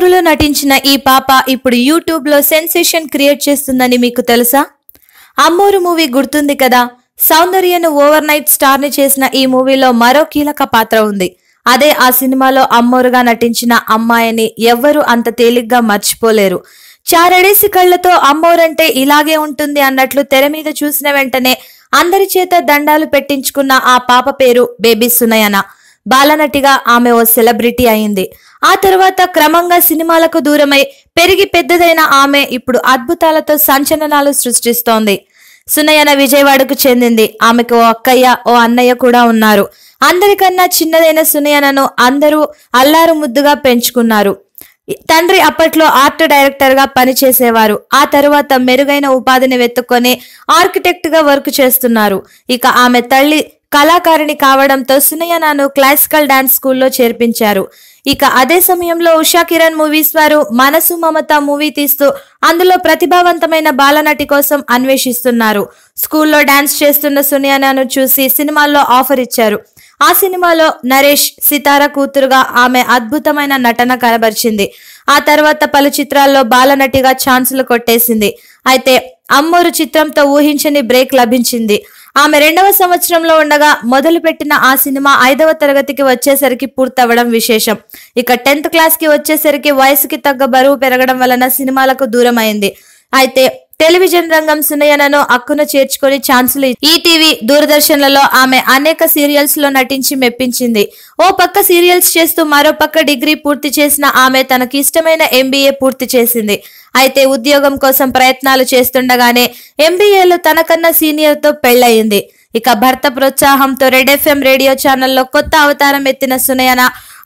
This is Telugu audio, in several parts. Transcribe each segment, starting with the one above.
అమ్మోరులో నటించిన ఈ పాప ఇప్పుడు యూట్యూబ్ లో సెన్సేషన్ క్రియేట్ చేస్తుందని మీకు తెలుసా? అమ్మోరు మూవీ గుర్తుంది కదా? సౌందర్యను ఓవర్ నైట్ స్టార్ ని చేసిన ఈ మూవీలో మరో కీలక పాత్ర ఉంది. అదే ఆ సినిమాలో అమ్మోరుగా నటించిన అమ్మాయిని ఎవ్వరూ అంత తేలిగ్గా మర్చిపోలేరు. చారడేసి కళ్లతో అమ్మోరంటే ఇలాగే ఉంటుంది అన్నట్లు తెర మీద చూసిన వెంటనే అందరి చేత దండాలు పెట్టించుకున్న ఆ పాప పేరు బేబీ సునయన. బాలనటిగా ఆమె ఓ సెలబ్రిటీ అయింది. ఆ తర్వాత క్రమంగా సినిమాలకు దూరమై పెరిగి పెద్దదైన ఆమె ఇప్పుడు అద్భుతాలతో సంచలనాలు సృష్టిస్తోంది. సునయన విజయవాడకు చెందింది. ఆమెకు ఓ అక్కయ్య, ఓ అన్నయ్య కూడా ఉన్నారు. అందరికన్నా చిన్నదైన సునయనను అందరూ అల్లారు ముద్దుగా పెంచుకున్నారు. తండ్రి అప్పట్లో ఆర్ట్ డైరెక్టర్ గా పనిచేసేవారు. ఆ తరువాత మెరుగైన ఉపాధిని వెతుక్కొని ఆర్కిటెక్ట్ గా వర్క్ చేస్తున్నారు. ఇక ఆమె తల్లి కళాకారిణి కావడంతో సునయనను క్లాసికల్ డాన్స్ స్కూల్లో చేర్పించారు. ఇక అదే సమయంలో ఉషా కిరణ్ మూవీస్ వారు మనసు మమత మూవీ తీస్తూ అందులో ప్రతిభావంతమైన బాలనటి కోసం అన్వేషిస్తున్నారు. స్కూల్లో డాన్స్ చేస్తున్న సునయనను చూసి సినిమాల్లో ఆఫర్ ఇచ్చారు. ఆ సినిమాలో నరేష్ సితార కూతురుగా ఆమె అద్భుతమైన నటన కనబరిచింది. ఆ తర్వాత పలు చిత్రాల్లో బాలనటిగా ఛాన్సులు కొట్టేసింది. అయితే అమ్మోరు చిత్రంతో ఊహించని బ్రేక్ లభించింది. ఆమె 2వ సంవత్సరంలో ఉండగా మొదలుపెట్టిన ఆ సినిమా 5వ తరగతికి వచ్చేసరికి పూర్తవడం విశేషం. ఇక 10th క్లాస్ కి వచ్చేసరికి వయసుకి తగ్గ బరువు పెరగడం వలన సినిమాలకు దూరం అయింది. అయితే టెలివిజన్ రంగం సునయనను అక్కున చేర్చుకొని ఛాన్సులు ఈటీవీ, దూరదర్శన్లలో ఆమె అనేక సీరియల్స్ లో నటించి మెప్పించింది. ఓ పక్క సీరియల్స్ చేస్తూ మరో పక్క డిగ్రీ పూర్తి చేసిన ఆమె తనకి ఇష్టమైన ఎంబీఏ పూర్తి చేసింది. అయితే ఉద్యోగం కోసం ప్రయత్నాలు చేస్తుండగానే ఎంబీఏలో తనకన్నా సీనియర్ తో పెళ్లయింది. ఇక భర్త ప్రోత్సాహంతో రెడ్ ఎఫ్ఎం రేడియో ఛానల్లో కొత్త అవతారం ఎత్తిన సునయన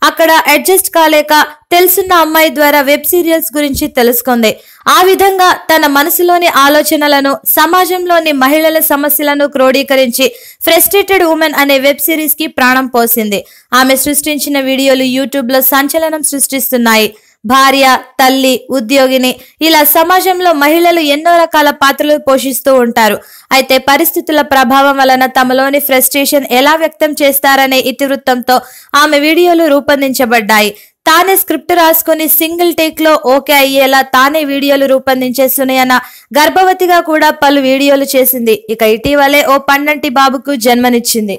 అక్కడ అడ్జస్ట్ కాలేక తెలుసున్న అమ్మాయి ద్వారా వెబ్ సీరియల్స్ గురించి తెలుసుకుంది. ఆ విధంగా తన మనసులోని ఆలోచనలను, సమాజంలోని మహిళల సమస్యలను క్రోడీకరించి ఫ్రస్ట్రేటెడ్ ఉమెన్ అనే వెబ్ సిరీస్ కి ప్రాణం పోసింది. ఆమె సృష్టించిన వీడియోలు యూట్యూబ్ లో సంచలనం సృష్టిస్తున్నాయి. భార్య, తల్లి, ఉద్యోగిని ఇలా సమాజంలో మహిళలు ఎన్నో రకాల పాత్రలు పోషిస్తూ ఉంటారు. అయితే పరిస్థితుల ప్రభావం వలన తమలోని ఫ్రస్ట్రేషన్ ఎలా వ్యక్తం చేస్తారనే ఇతివృత్తంతో ఆమె వీడియోలు రూపొందించబడ్డాయి. తానే స్క్రిప్ట్ రాసుకుని సింగిల్ టేక్ లో ఓకే అయ్యేలా తానే వీడియోలు రూపొందించే సునయన గర్భవతిగా కూడా పలు వీడియోలు చేసింది. ఇక ఇటీవలే ఓ పండంటి బాబుకు జన్మనిచ్చింది.